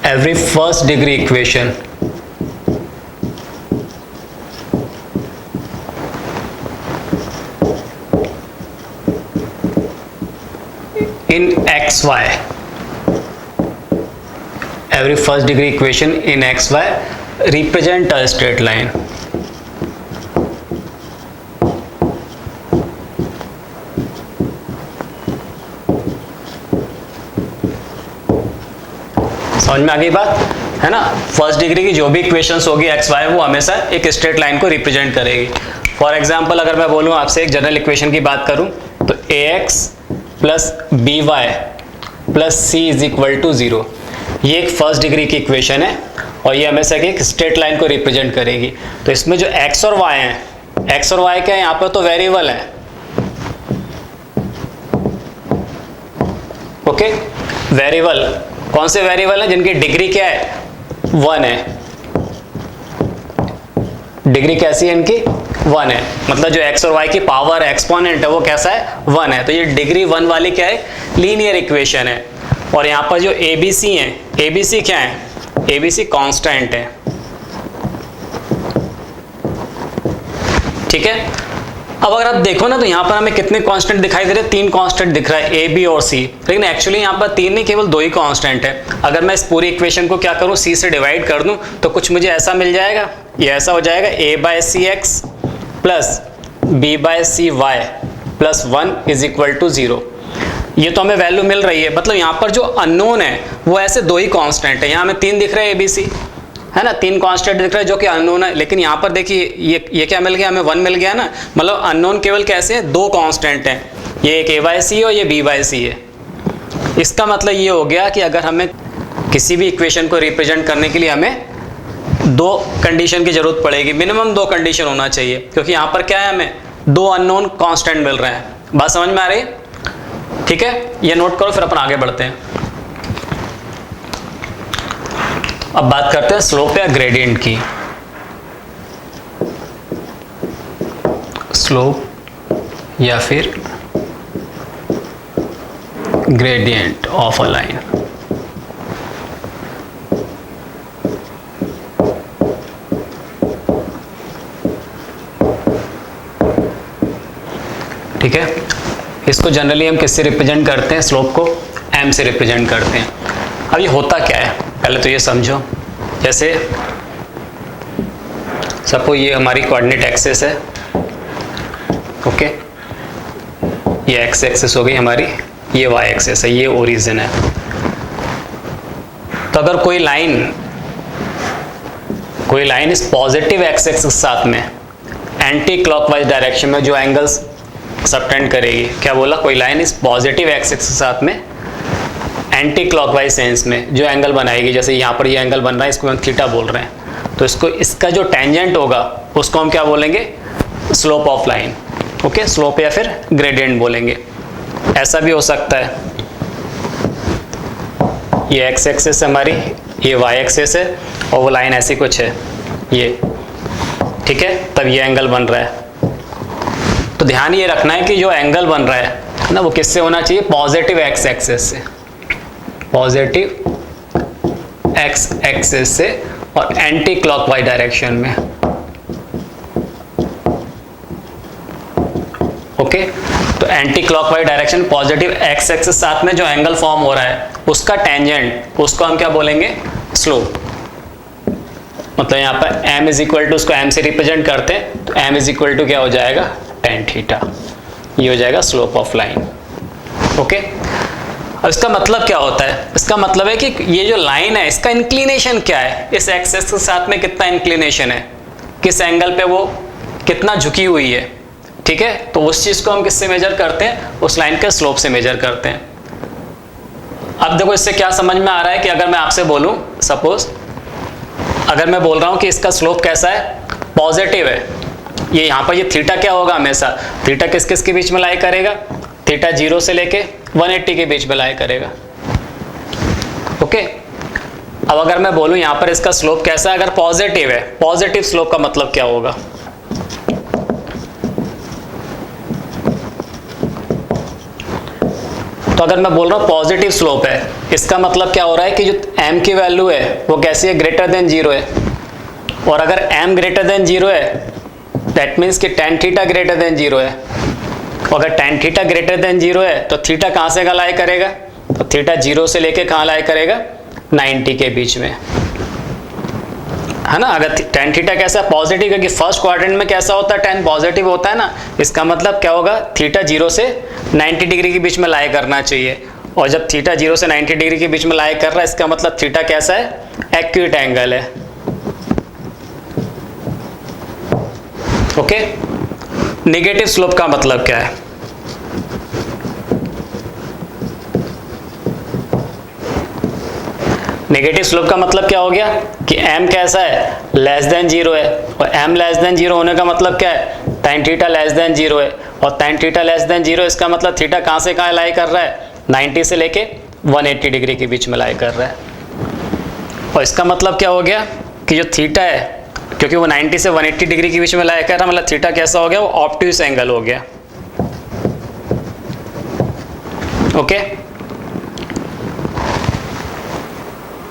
every first degree equation in xy, every first degree equation in xy represent a straight line. समझ में आ गई बात है ना। फर्स्ट डिग्री की जो भी इक्वेशंस होगी एक्स वाई वो हमेशा एक स्ट्रेट लाइन को रिप्रेजेंट करेगी। फॉर एग्जांपल अगर मैं बोलूं आपसे एक जनरल इक्वेशन की बात करूं तो A X plus B Y plus C is equal to 0, ये एक फर्स्ट डिग्री की इक्वेशन है और ये हमेशा एक स्ट्रेट लाइन को रिप्रेजेंट करेगी। तो इसमें जो एक्स और वाई हैं, एक्स और वाई क्या है यहाँ पर तो वेरिएबल है, ओके। वेरिएबल कौन से वेरिएबल है जिनकी डिग्री क्या है 1 है, डिग्री कैसी है इनकी 1 है, मतलब जो x और y की पावर एक्सपोनेंट है वो कैसा है 1 है। तो ये डिग्री 1 वाली क्या है लीनियर इक्वेशन है। और यहाँ पर जो ABC है, ABC क्या है, ABC कांस्टेंट है, ठीक है। अब अगर आप देखो ना तो यहाँ पर हमें कितने कांस्टेंट दिखाई दे रहे हैं, 3 कांस्टेंट दिख रहा है A, B और C, लेकिन एक्चुअली यहाँ पर 3 नहीं केवल 2 ही कांस्टेंट है। अगर मैं इस पूरी इक्वेशन को क्या करूँ C से डिवाइड कर दूँ तो कुछ मुझे ऐसा मिल जाएगा, ये ऐसा हो जाएगा A/CX plus B/CY plus 1 is equal to 0। ये तो हमें वैल्यू मिल रही है, मतलब यहाँ पर जो अननोन है वो ऐसे 2 ही कांस्टेंट है। यहाँ हमें 3 दिख रहे हैं ABC है ना, 3 कांस्टेंट दिख रहा है जो कि अननोन है, लेकिन यहाँ पर देखिए ये क्या मिल गया हमें 1 मिल गया ना, मतलब अननोन केवल कैसे है 2 कांस्टेंट हैं, ये एक A/C है और ये B/C है। इसका मतलब ये हो गया कि अगर हमें किसी भी इक्वेशन को रिप्रेजेंट करने के लिए हमें 2 कंडीशन की जरूरत पड़ेगी, मिनिमम 2 कंडीशन होना चाहिए, क्योंकि यहाँ पर क्या है हमें 2 अननोन कांस्टेंट मिल रहे हैं। बात समझ में आ रही है, ठीक है। ये नोट करो फिर अपन आगे बढ़ते हैं। अब बात करते हैं स्लोप या ग्रेडियंट की। स्लोप या फिर ग्रेडियंट ऑफ अ लाइन। ठीक है, इसको जनरली हम किससे रिप्रेजेंट करते हैं, स्लोप को m से रिप्रेजेंट करते हैं। अब ये होता क्या है पहले तो ये समझो। जैसे सपोज ये हमारी कोऑर्डिनेट एक्सिस है, ओके, ये एक्स एक्सिस हो गई हमारी, ये वाई एक्सिस है, ये ओरिजिन है। तो अगर कोई लाइन इस पॉजिटिव एक्स एक्सिस के साथ में एंटी क्लॉकवाइज डायरेक्शन में जो एंगल्स सबटेंड करेगी, क्या बोला, कोई लाइन इस पॉजिटिव एक्स एक्सिस के साथ में एंटी क्लॉकवाइज सेंस में जो एंगल बनाएगी, जैसे यहाँ पर ये एंगल बन रहा है इसको हम थीटा बोल रहे हैं, तो इसको इसका जो टेंजेंट होगा उसको हम क्या बोलेंगे, slope of line, okay, slope या फिर ग्रेडियंट बोलेंगे। ऐसा भी हो सकता है ये एक्स एक्सिस है हमारी, ये वाई एक्सिस है और वो लाइन ऐसी कुछ है ये, ठीक है, तब ये एंगल बन रहा है। तो ध्यान ये रखना है कि जो एंगल बन रहा है ना वो किससे होना चाहिए, पॉजिटिव एक्स एक्सिस से, पॉजिटिव एक्स एक्सिस से और एंटी क्लॉकवाइज डायरेक्शन में, ओके। तो anti clockwise direction positive x axis साथ में जो एंगल फॉर्म हो रहा है उसका टेंजेंट, उसको हम क्या बोलेंगे, स्लोप। मतलब यहाँ पर m इज इक्वल टू, उसको m से रिप्रेजेंट करते हैं तो m इज इक्वल टू क्या हो जाएगा, tan थीटा, ये हो जाएगा स्लोप ऑफ लाइन, ओके। अब इसका मतलब क्या होता है, इसका मतलब है कि ये जो लाइन है इसका इंक्लिनेशन क्या है, इस एक्सिस के साथ में कितना इंक्लिनेशन है, किस एंगल पे वो कितना झुकी हुई है, ठीक है। तो उस चीज को हम किससे मेजर करते हैं, उस लाइन के स्लोप से मेजर करते हैं। अब देखो इससे क्या समझ में आ रहा है कि अगर मैं आपसे बोलूं, सपोज अगर मैं बोल रहा हूं कि इसका स्लोप कैसा है, पॉजिटिव है, ये यहाँ पर ये थीटा क्या होगा, हमेशा थीटा किस किस के बीच में लाई करेगा, थीटा 0 से लेके 180 के बीच में लाई करेगा, ओके। अब अगर मैं बोलूं यहाँ पर इसका स्लोप कैसा है, अगर पॉजिटिव है, पॉजिटिव स्लोप का मतलब क्या होगा, तो अगर मैं बोल रहा हूँ पॉजिटिव स्लोप है, इसका मतलब क्या हो रहा है कि जो m की वैल्यू है वो कैसी है, ग्रेटर देन 0 है। और अगर m ग्रेटर देन 0 है दैट मीन्स कि tan थीटा ग्रेटर देन 0 है। अगर tan थीटा ग्रेटर देन 0 है तो थीटा कहाँ से लाई करेगा, तो थीटा 0 से लेके कहाँ लाई करेगा, 90 के बीच में, है ना। अगर tan थीटा कैसा पॉजिटिव, क्योंकि फर्स्ट क्वाड्रेंट में कैसा होता है, tan पॉजिटिव होता है ना, इसका मतलब क्या होगा, थीटा 0 से 90 डिग्री के बीच में लाई करना चाहिए। और जब थीटा 0 से 90 डिग्री के बीच में लाई कर रहा है, इसका मतलब थीटा कैसा है, एक्यूट एंगल है। ओके। नेगेटिव स्लोप का मतलब क्या है, नेगेटिव स्लोप का मतलब क्या हो गया कि m कैसा है, लेस देन 0 है। और m लेस देन 0 होने का मतलब क्या है, tan थीटा लेस देन 0 है। और tan थीटा लेस देन 0 इसका मतलब थीटा कहाँ से कहाँ लाई कर रहा है, 90 से लेके 180 डिग्री के बीच में लाई कर रहा है। और इसका मतलब क्या हो गया कि जो थीटा है, क्योंकि वो 90 से 180 डिग्री के बीच में लाई कर रहा है, मतलब थीटा कैसा हो गया, वो ऑब्ट्यूस एंगल हो गया। ओके।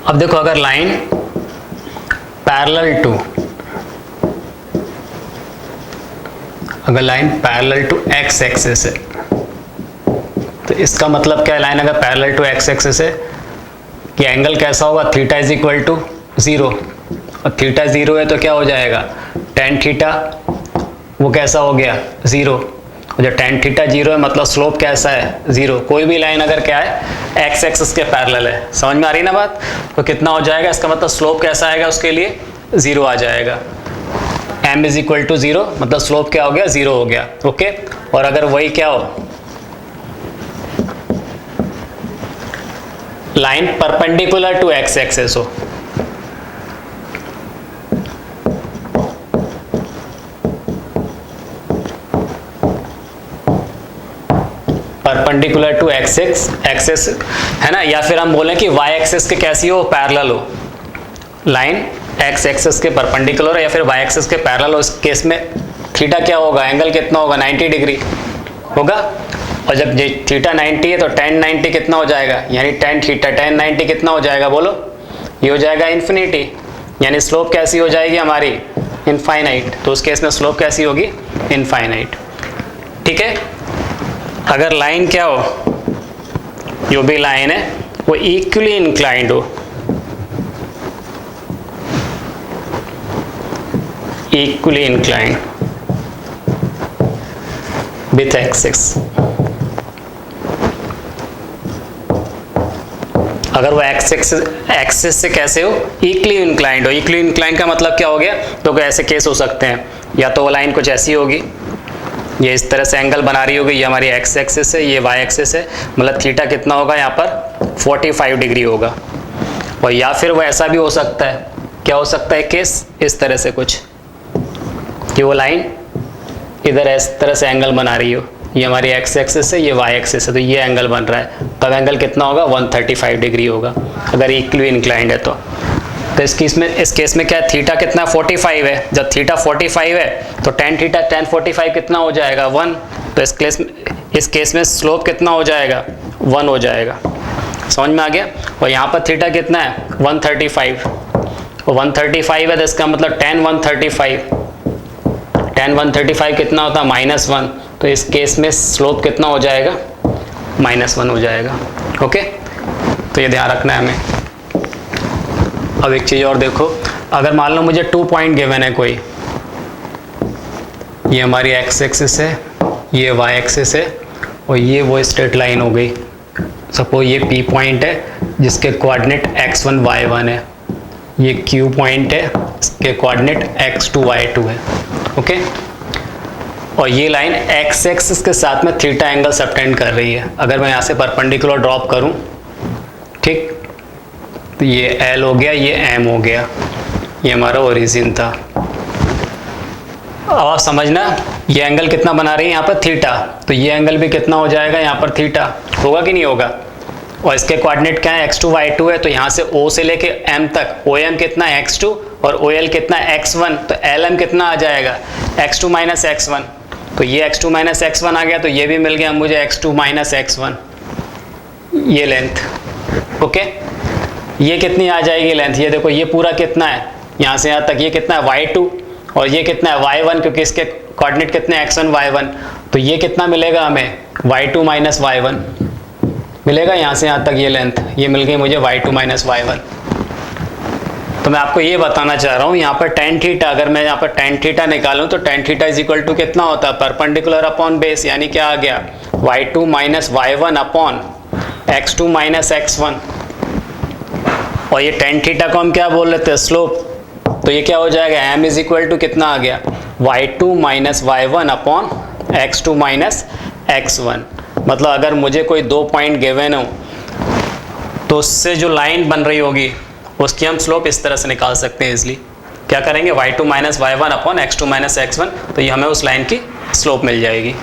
अब देखो, अगर लाइन पैरेलल टू, अगर line parallel to x axis है, तो इसका मतलब क्या है, लाइन अगर पैरेलल टू एक्स एक्सिस है कि एंगल कैसा होगा, थीटा इज इक्वल टू 0। और थीटा 0 है तो क्या हो जाएगा, tan थीटा वो कैसा हो गया, 0। और जब tan थीटा 0 है मतलब स्लोप कैसा है, 0। कोई भी लाइन अगर क्या है, एक्स एक्सिस के पैरेलल है, समझ में आ रही ना बात, तो कितना हो जाएगा, इसका मतलब स्लोप कैसा आएगा, उसके लिए 0 आ जाएगा। m इज इक्वल टू 0 मतलब स्लोप क्या हो गया, 0 हो गया। ओके। और अगर वही क्या हो, line perpendicular to x axis हो, परपेंडिकुलर टू एक्सिस है ना, या फिर हम बोलें कि वाई एक्सिस के कैसी हो, पैरेलल हो, लाइन एक्स एक्सिस के परपेंडिकुलर है या फिर वाई एक्सिस के पैरेलल हो, इस केस में थीटा क्या होगा, एंगल कितना होगा, 90 डिग्री होगा। और जब थीटा 90 है तो tan 90 कितना हो जाएगा, यानी tan थीटा tan 90 कितना हो जाएगा, बोलो, ये हो जाएगा इन्फिनिटी, यानी स्लोप कैसी हो जाएगी हमारी, इनफाइनाइट। तो उस केस में स्लोप कैसी होगी, इनफाइनाइट। ठीक है। अगर लाइन क्या हो, जो भी लाइन है वो इक्वली इंक्लाइंड हो, इक्वली इंक्लाइंड विथ एक्सिस, अगर वो एक्सिस से कैसे हो, इक्वली इंक्लाइंड हो। इक्वली इंक्लाइंड का मतलब क्या हो गया, तो ऐसे केस हो सकते हैं, या तो वो लाइन कुछ ऐसी होगी, ये इस तरह से एंगल बना रही होगी, ये हमारी एक्स एक्सिस है, ये वाई एक्सिस है, मतलब थीटा कितना होगा यहाँ पर 45 डिग्री होगा। और या फिर वो ऐसा भी हो सकता है, क्या हो सकता है केस, इस तरह से कुछ कि वो लाइन इधर इस तरह से एंगल बना रही हो, ये हमारी एक्स एक्सिस है, ये वाई एक्सिस है, तो ये एंगल बन रहा है, तब एंगल कितना होगा, 135 डिग्री होगा अगर इक्वली इंक्लाइंड है तो इस केस में क्या है, थीटा कितना 45 है। जब थीटा 45 है तो tan थीटा tan 45 कितना हो जाएगा, 1। तो इस केस में स्लोप कितना हो जाएगा, 1 हो जाएगा। समझ में आ गया। और यहाँ पर थीटा कितना है, 135, और 135 है तो इसका मतलब tan 135 कितना होता है, -1। तो इस केस में स्लोप कितना हो जाएगा, -1 हो जाएगा। ओके, तो ये ध्यान रखना है हमें। अब एक चीज़ और देखो, अगर मान लो मुझे 2 पॉइंट गिवन है कोई, ये हमारी एक्स एक्सिस है, ये वाई एक्सिस है, और ये वो स्ट्रेट लाइन हो गई। सपोज ये P पॉइंट है जिसके कोऑर्डिनेट x1 y1 है, ये Q पॉइंट है इसके कोऑर्डिनेट x2 y2 है। ओके, और ये लाइन एक्स एक्सिस के साथ में थीटा एंगल सबटेंड कर रही है। अगर मैं यहाँ से परपेंडिकुलर ड्रॉप करूँ, ठीक, तो ये L हो गया, ये M हो गया, ये हमारा ओरिजिन था। अब आप समझना, ये एंगल कितना बना रही है यहाँ पर, थीटा, तो ये एंगल भी कितना हो जाएगा यहाँ पर, थीटा होगा कि नहीं होगा। और इसके कोऑर्डिनेट क्या है, x2 y2 है, तो यहाँ से O से लेके M तक OM कितना है, x2, और OL कितना है, x1, तो LM कितना आ जाएगा, x2 माइनस x1। तो ये x2 माइनस x1 आ गया, तो ये भी मिल गया मुझे x2 माइनस x1। ये लेंथ, ओके। ये कितनी आ जाएगी लेंथ, ये देखो ये पूरा कितना है, यहाँ से यहाँ तक ये कितना है y2 और ये कितना है y1, क्योंकि इसके कोऑर्डिनेट कितने हैं x1 y1, तो ये कितना मिलेगा हमें y2 माइनस y1 मिलेगा, यहाँ से यहाँ तक ये लेंथ, ये मिल गई मुझे y2 माइनस y1। तो मैं आपको ये बताना चाह रहा हूँ यहाँ पर tan थीटा, अगर मैं यहाँ पर tan थीटा निकालूँ तो tan theta is equal to कितना होता है, परपेंडिकुलर अपॉन बेस, यानी क्या आ गया y2 minus y1 upon x2 minus x1। और ये tan थीटा को हम क्या बोल लेते हैं, स्लोप, तो ये क्या हो जाएगा m इज इक्वल टू कितना आ गया y2 minus y1 upon x2 minus x1। मतलब अगर मुझे कोई दो पॉइंट गिवन हो तो उससे जो लाइन बन रही होगी उसकी हम स्लोप इस तरह से निकाल सकते हैं इजली। क्या करेंगे, y2 minus y1 upon x2 minus x1, तो ये हमें उस लाइन की स्लोप मिल जाएगी।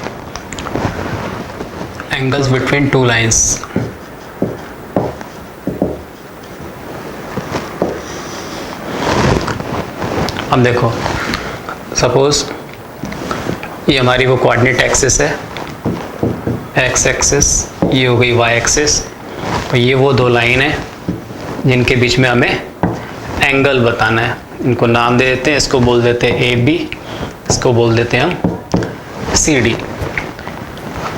एंगल्स बिटवीन टू लाइंस, अब देखो सपोज ये हमारी वो कोऑर्डिनेट एक्सिस है, x एक्सिस, ये हो गई y एक्सिस, तो ये वो दो लाइन है जिनके बीच में हमें एंगल बताना है। इनको नाम दे देते हैं, इसको बोल देते हैं AB, इसको बोल देते हैं हम CD।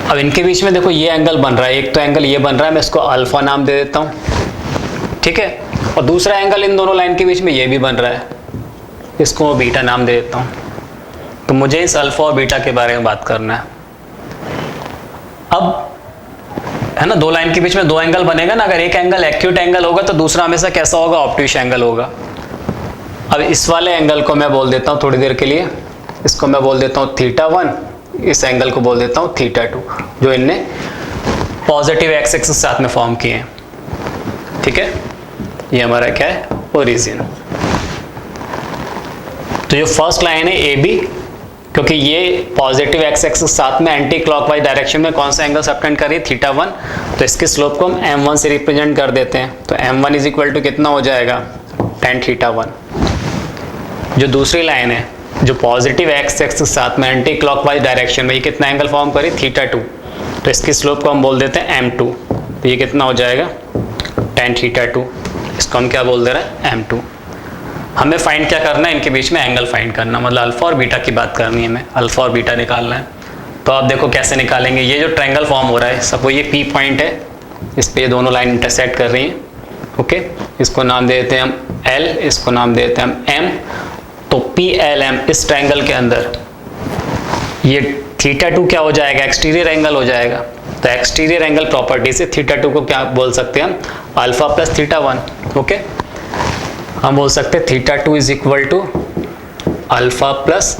अब इनके बीच में देखो ये एंगल बन रहा है, एक तो एंगल ये बन रहा है, मैं इसको अल्फा नाम दे देता हूँ, ठीक है। और दूसरा एंगल इन दोनों लाइन के बीच में ये भी बन रहा है, इसको मैं बीटा नाम दे देता हूँ। तो मुझे इस अल्फा और बीटा के बारे में बात करना है। अब है ना, दो लाइन के बीच में दो एंगल बनेगा ना, अगर एक एंगल एक्यूट एंगल होगा तो दूसरा हमेशा कैसा होगा, ऑब्ट्यूस एंगल होगा। अब इस वाले एंगल को मैं बोल देता हूँ थोड़ी देर के लिए, इसको मैं बोल देता हूँ θ1, इस एंगल को बोल देता हूँ θ2, जो इनने पॉजिटिव एक्स एक्सिस साथ में फॉर्म किए हैं, ठीक है। ये हमारा क्या है, ओरिजिन। तो ये फर्स्ट लाइन है AB, क्योंकि ये पॉजिटिव एक्स एक्सिस साथ में एंटी क्लॉकवाइज डायरेक्शन में कौन सा एंगल सबटेंड कर रही है, θ1, तो इसके स्लोप को हम m1 से रिप्रेजेंट कर देते हैं। तो m1 इज इक्वल टू कितना हो जाएगा, tan θ1। जो दूसरी लाइन है जो पॉजिटिव एक्स एक्सिस साथ में एंटी क्लॉकवाइज डायरेक्शन में, ये कितना एंगल फॉर्म करी, θ2, तो इसकी स्लोप को हम बोल देते हैं m2, तो ये कितना हो जाएगा, tan θ2, इसको हम क्या बोल दे रहे हैं, m2। हमें फाइंड क्या करना है, इनके बीच में एंगल फाइंड करना, मतलब अल्फा और बीटा की बात करनी है, हमें अल्फा और बीटा निकालना है। तो आप देखो कैसे निकालेंगे, ये जो ट्रायंगल फॉर्म हो रहा है, सपोज ये P पॉइंट है, इस पे ये दोनों लाइन इंटरसेक्ट कर रही हैं, ओके। इसको नाम दे देते हैं हम L, इसको नाम दे देते हैं हम M। तो PLM इस ट्रायंगल के अंदर ये θ2 क्या हो जाएगा, एक्सटीरियर एंगल हो जाएगा। तो एक्सटीरियर एंगल प्रॉपर्टी से θ2 को क्या बोल सकते हैं हम, अल्फा प्लस θ1, ओके। हम बोल सकते हैं θ2 is equal to alpha plus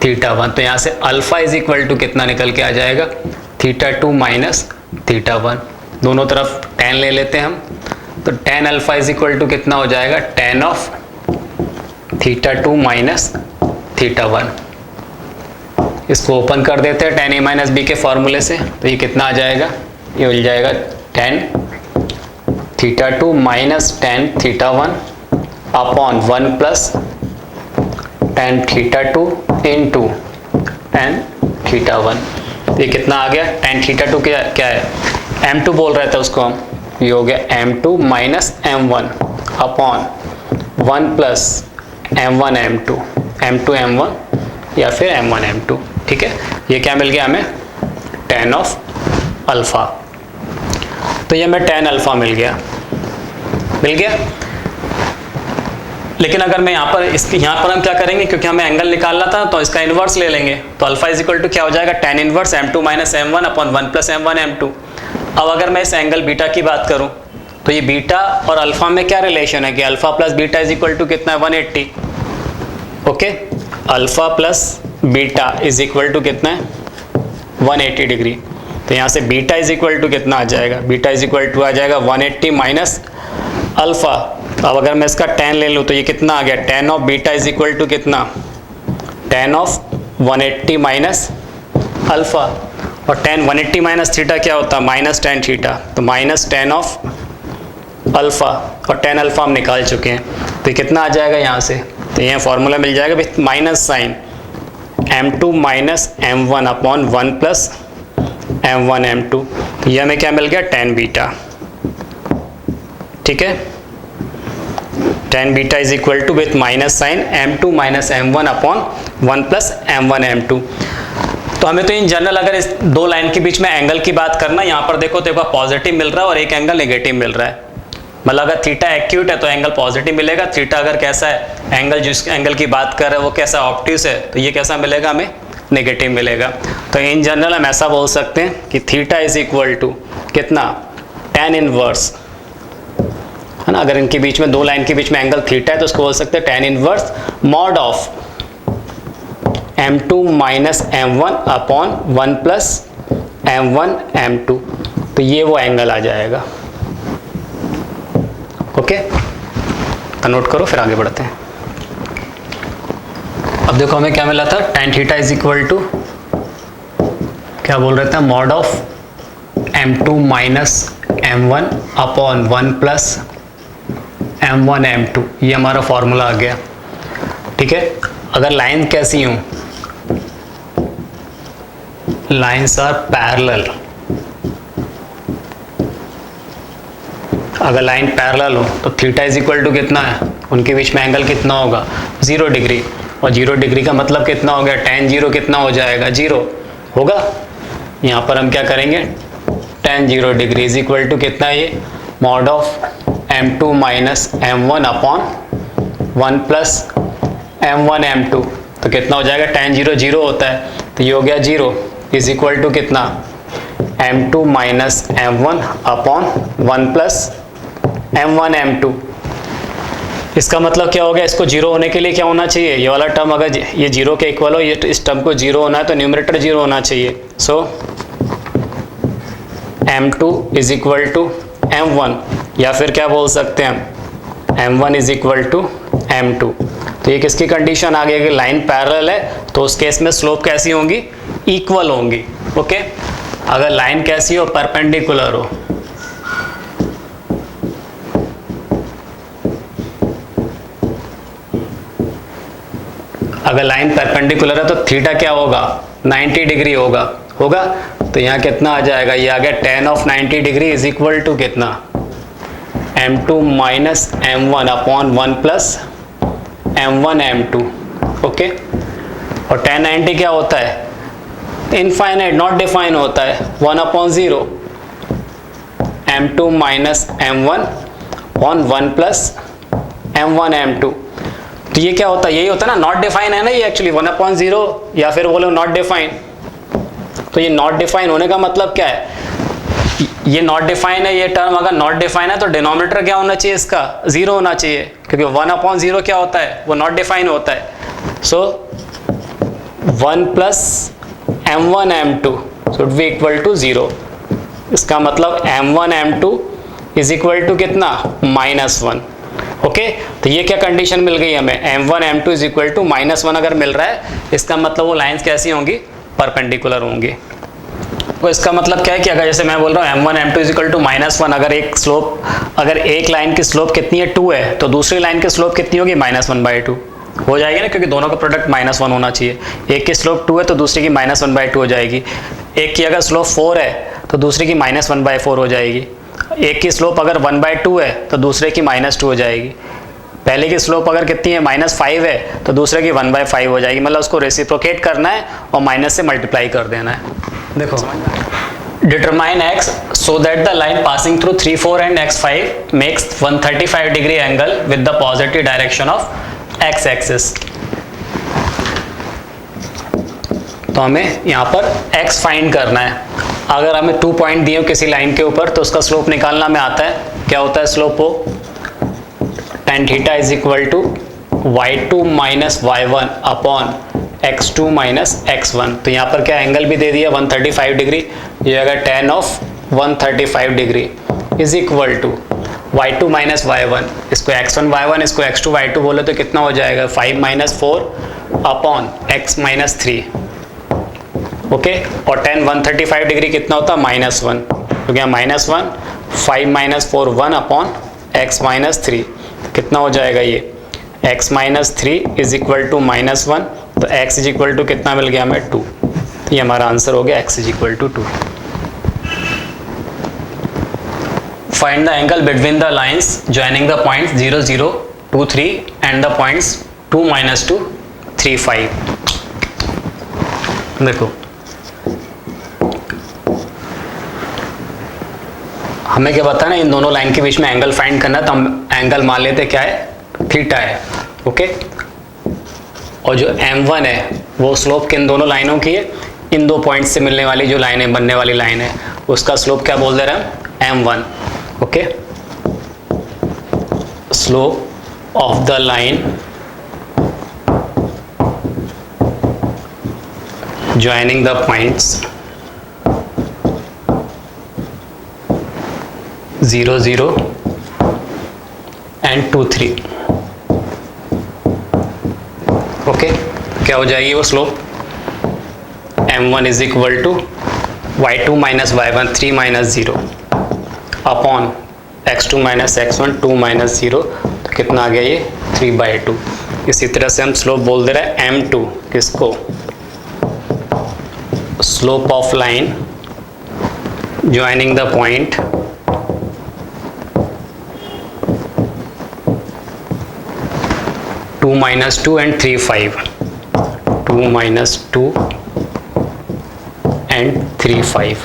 θ1। तो यहाँ से अल्फा इज इक्वल टू कितना निकल के आ जाएगा, θ2 माइनस θ1, दोनों तरफ tan ले लेते हैं हम, तो tan alpha is equal to कितना हो जाएगा, tan ऑफ θ2 माइनस θ1। इसको ओपन कर देते हैं tan a माइनस बी के फॉर्मूले से, तो ये कितना आ जाएगा, ये मिल जाएगा tan θ2 minus tan θ1 upon 1 plus tan θ2 into tan θ1। ये कितना आ गया, tan θ2 क्या है, m2 बोल रहे थे उसको हम, ये हो गया m2 minus m1 upon 1 plus m1 m2, m2 m1 या फिर m1 m2, ठीक है। ये क्या मिल गया हमें, tan ऑफ अल्फा। तो ये हमें tan अल्फा मिल गया। लेकिन अगर मैं यहाँ पर हम क्या करेंगे, क्योंकि हमें एंगल निकालना था तो इसका इनवर्स ले लेंगे, तो अल्फा इज इक्वल टू क्या हो जाएगा, tan inverse m2 minus m1 upon 1 plus m1 m2। अब अगर मैं इस एंगल बीटा की बात करूं तो ये बीटा और अल्फा में क्या रिलेशन है कि alpha plus beta is equal to कितना है, 180, okay. Alpha plus beta is equal to कितना है, 180 डिग्री। तो यहाँ से बीटा इज इक्वल टू कितना आ जाएगा, बीटा इज इक्वल टू आ जाएगा 180 माइनस अल्फा। अब अगर मैं इसका tan ले लूँ तो ये कितना आ गया, tan of beta is equal to कितना, tan ऑफ 180 माइनस अल्फा। और tan 180 माइनस थीटा क्या होता है, माइनस tan थीटा, तो माइनस tan ऑफ अल्फा, और tan अल्फा हम निकाल चुके हैं। तो ये कितना आ जाएगा यहाँ से, तो यहाँ फॉर्मूला मिल जाएगा with minus sign m2 minus m1 upon 1 plus m1 m2, तो ये हमें क्या मिल गया, tan बीटा। ठीक है, tan beta is equal to with minus sign m2 minus m1 upon 1 plus m1 m2। तो हमें तो इन जनरल अगर इस दो लाइन के बीच में एंगल की बात करना, यहाँ पर देखो तो एक पॉजिटिव मिल रहा है और एक एंगल नेगेटिव मिल रहा है। मतलब अगर थीटा एक्यूट है तो एंगल पॉजिटिव मिलेगा, थीटा अगर कैसा है, एंगल जिस एंगल की बात कर रहे हैं वो कैसा ऑब्ट्यूस है, तो ये कैसा मिलेगा, हमें नेगेटिव मिलेगा। तो इन जनरल हम ऐसा बोल सकते हैं कि थीटा इज इक्वल टू कितना, tan इनवर्स, है ना। अगर इनके बीच में दो लाइन के बीच में एंगल थीटा है तो उसको बोल सकते हैं tan inverse mod of m2 minus m1 upon 1 plus m1 m2, तो ये वो एंगल आ जाएगा। ओके, तो नोट करो, फिर आगे बढ़ते हैं। अब देखो हमें क्या मिला था, tan theta is equal to क्या बोल रहे थे, mod of m2 minus m1 upon 1 plus m1 m2, ये हमारा फॉर्मूला आ गया। ठीक है, अगर लाइन कैसी हो, लाइन्स आर पैरेलल, अगर लाइन पैरेलल हो तो थीटा इज इक्वल टू कितना है, उनके बीच में एंगल कितना होगा, 0 डिग्री, और 0 डिग्री का मतलब कितना हो गया, tan 0 कितना हो जाएगा, 0 होगा। यहाँ पर हम क्या करेंगे, tan 0 degree is equal to कितना है, ये mod of m2 minus m1 upon 1 plus m1 m2, तो कितना हो जाएगा, tan 0 0 होता है, तो ये हो गया 0 इज इक्वल टू कितना, m2 minus m1 upon 1 plus m1 m2। इसका मतलब क्या हो गया, इसको 0 होने के लिए क्या होना चाहिए, ये वाला टर्म अगर ये 0 के इक्वल हो, ये इस टर्म को 0 होना है तो न्यूमरेटर 0 होना चाहिए। सो m2 is equal to m1, या फिर क्या बोल सकते हैं हम, m1 is equal to m2। तो ये किसकी कंडीशन आ गई, कि लाइन पैरेलल है तो उस केस में स्लोप कैसी होंगी, इक्वल होंगी। ओके, अगर लाइन कैसी हो, परपेंडिकुलर हो, अगर लाइन परपेंडिकुलर है तो थीटा क्या होगा, 90 डिग्री होगा, तो यहाँ कितना आ जाएगा, ये आ गया tan of 90 degree is equal to कितना, m2 minus m1 upon 1 plus m1 m2। Okay, और tan 90 क्या होता है, इनफाइनाइट, नॉट डिफाइन होता है, 1 upon 0 m2 minus m1 upon 1 plus m1 m2। तो ये क्या होता है, यही होता है ना, नॉट डिफाइन है ना ये एक्चुअली, 1 अपॉन 0, या फिर बोलो नॉट डिफाइन। तो ये नॉट डिफाइन होने का मतलब क्या है, ये नॉट डिफाइन है, ये टर्म अगर नॉट डिफाइन है तो डिनोमिनेटर क्या होना चाहिए, इसका 0 होना चाहिए, क्योंकि 1 अपॉन 0 क्या होता है, वो नॉट डिफाइन होता है। So 1 plus m1 m2 should be equal to 0। इसका मतलब m1 m2 is equal to कितना, -1। ओके, तो ये क्या कंडीशन मिल गई हमें, m1 m2 is equal to -1 अगर मिल रहा है, इसका मतलब वो लाइंस कैसी होंगी, परपेंडिकुलर होंगी। तो इसका मतलब क्या है कि अगर जैसे मैं बोल रहा हूँ m1 m2 is equal to -1, अगर एक लाइन की स्लोप कितनी है, 2 है, तो दूसरी लाइन की स्लोप कितनी होगी, -1/2 हो जाएगी ना, क्योंकि दोनों का प्रोडक्ट -1 होना चाहिए। एक की स्लोप 2 है तो दूसरी की -1/2 हो जाएगी। एक की अगर स्लोप 4 है तो दूसरी की -1/4 हो जाएगी। एक की स्लोप अगर 1/2 है तो दूसरे की -2 हो जाएगी। पहले की स्लोप अगर कितनी है, -5 है, तो दूसरे की 1/5 हो जाएगी। मतलब उसको रेसिप्रोकेट करना है और माइनस से मल्टीप्लाई कर देना है। देखो, determine x so that the line passing through 3, 4 and x5 makes 135 degree angle with the positive direction of x axis। तो हमें यहाँ पर x फाइंड करना है। अगर हमें 2 पॉइंट दिए किसी लाइन के ऊपर तो उसका स्लोप निकालना में आता है। क्या होता है स्लोप, वो tan theta is equal to y2 minus y1 upon x2 minus x1। तो यहाँ पर क्या एंगल भी दे दिया 135 डिग्री। ये अगर tan of 135 degree is equal to y2 minus y1, इसको x1 y1 इसको x2 y2 बोले तो कितना हो जाएगा 5 minus 4 upon x minus 3। Okay, और tan 135 डिग्री कितना होता है -1, तो क्या -1 5 माइनस 4 1 अपॉन x माइनस 3 कितना हो जाएगा ये x minus 3 is equal to -1, तो x इज इक्वल टू कितना मिल गया हमें 2। ये हमारा आंसर हो गया x is equal to 2। find the angle between the lines joining the points 0, 0, 2, 3 and the points 2, -2, 3, 5. देखो हमें क्या बताना है, इन दोनों लाइन के बीच में एंगल फाइंड करना है, तो हम एंगल मान लेते क्या है, थीटा है। ओके, और जो m1 है वो स्लोप किन दोनों लाइनों की है, इन दो पॉइंट से मिलने वाली जो लाइन है, बनने वाली लाइन है, उसका स्लोप क्या बोल दे रहे हैं, m1। Okay, slope of the line joining the points 0, 0 and 2, 3। Okay, क्या हो जाएगी वो slope, m1 is equal to y2 minus y1 3 minus 0 upon x2 minus x1 2 minus 0, तो कितना आ गया ये 3/2। इसी तरह से हम स्लोप बोल दे रहे हैं m2, किसको, slope of line joining the point (2 - 2 and 3, 5), 2 - 2 and 3, 5।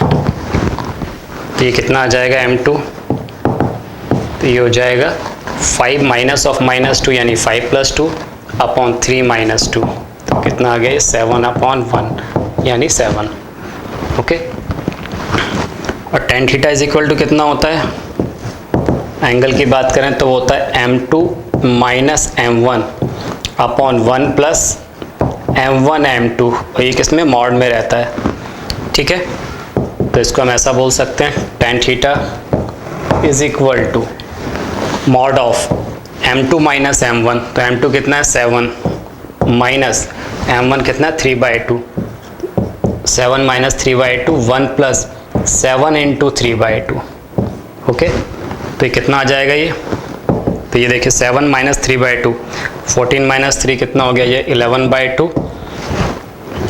तो ये कितना आ जाएगा m2, तो ये हो जाएगा 5 माइनस ऑफ -2 यानी 5 + 2 अपॉन 3 - 2, तो कितना आ गया 7/1 यानी 7। ओके, और tan theta is equal to कितना होता है, एंगल की बात करें तो वो होता है m2 minus m1 upon 1 plus m1 m2, और ये किस में, मॉड में रहता है। ठीक है, तो इसको हम ऐसा बोल सकते हैं, tan theta is equal to mod of m2 minus m1, तो m2 कितना है 7 माइनस m1 कितना 3/2, 7 माइनस 3/2 1 प्लस 7 इंटू 3/2। ओके, तो ये कितना आ जाएगा ये, तो ये देखिए 7 माइनस 3/2, 14 माइनस 3 कितना हो गया ये 11/2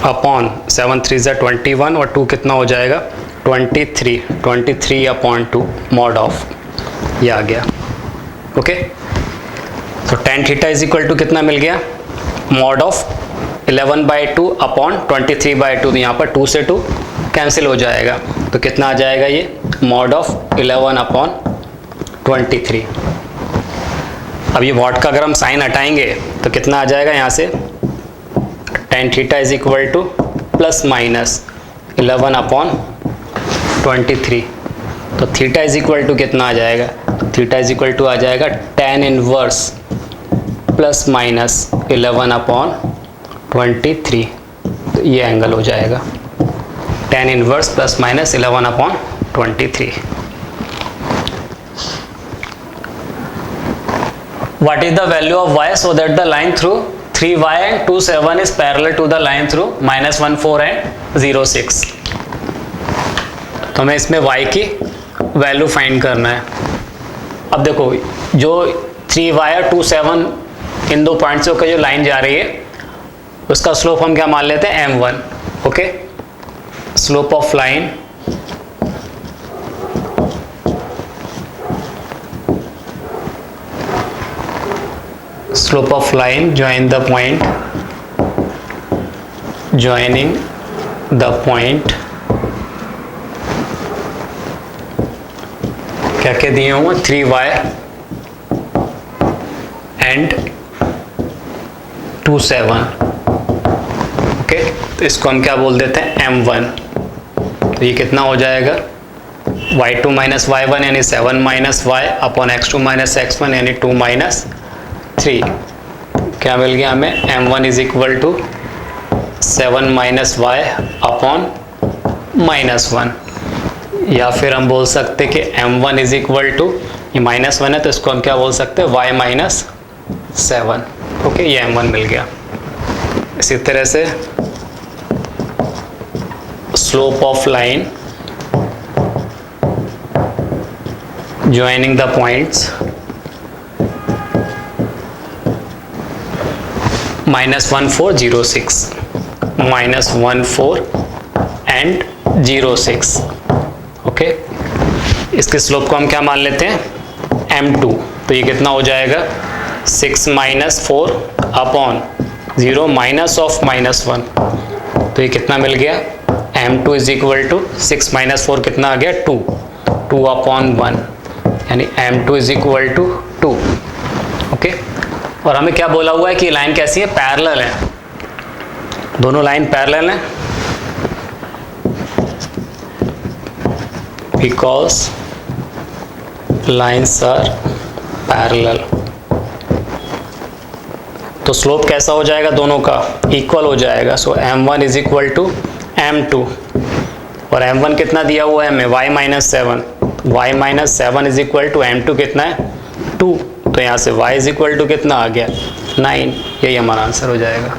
अपॉन 7 3 ज़ा 21 और 2 कितना हो जाएगा 23 अपॉन 2 मॉड ऑफ, ये आ गया। ओके, तो tan theta is equal to कितना मिल गया, मॉड ऑफ 11/2 अपॉन 23/2, तो यहाँ पर 2 से 2 कैंसिल हो जाएगा, तो कितना आ जाएगा ये मॉड ऑफ 11 अपॉन 23। अब ये वॉट का अगर हम साइन हटाएंगे तो कितना आ जाएगा यहाँ से, tan theta is equal two plus minus 11 upon 23, तो थीटा इज इक्वल टू कितना आ जाएगा, थीटा इज इक्वल टू आ जाएगा tan inverse plus minus 11 upon 23, तो ये एंगल हो जाएगा tan inverse plus minus 11 upon 23। What is the value of y so that the line through 3y and 2, 7 is parallel to the line through -1, 4 and 0, 6। तो हमें इसमें y की value find करना है। अब देखो जो 3y और 2, 7 इन दो पॉइंट से होकर जो लाइन जा रही है उसका स्लोप हम क्या मान लेते हैं m1। Okay, slope of line joining the point क्या क्या दिए होंगे 3y and 2, 7। ओके, तो इसको हम क्या बोल देते हैं m1, तो ये कितना हो जाएगा y2 माइनस y1 यानी 7 minus y upon x2 minus x1 यानी 2 माइनस 3। क्या मिल गया हमें, m1 is equal to 7 minus y upon -1, या फिर हम बोल सकते कि m1 इज इक्वल टू, ये -1 है तो इसको हम क्या बोल सकते हैं y माइनस 7। ओके, ये m1 मिल गया। इसी तरह से slope of line joining the points -1, 4, 0, 6, -1, 4 and 0, 6। Okay, इसके स्लोप को हम क्या मान लेते हैं, m2। तो ये कितना हो जाएगा 6 माइनस 4 अपॉन 0 माइनस ऑफ -1। तो ये कितना मिल गया, m2 is equal to 6 minus 4 कितना आ गया 2, 2 अपॉन 1, यानी m2 is equal to 2। Okay, और हमें क्या बोला हुआ है कि लाइन कैसी है, पैरेलल है, दोनों लाइन पैरेलल हैं, बिकॉज लाइन्स आर पैरेलल। तो स्लोप कैसा हो जाएगा, दोनों का इक्वल हो जाएगा। सो m1 is equal to m2, और m1 कितना दिया हुआ है हमें, y minus 7, y minus 7 is equal to m2 कितना है 2। तो यहाँ से y इज इक्वल टू कितना आ गया 9। यही हमारा आंसर हो जाएगा।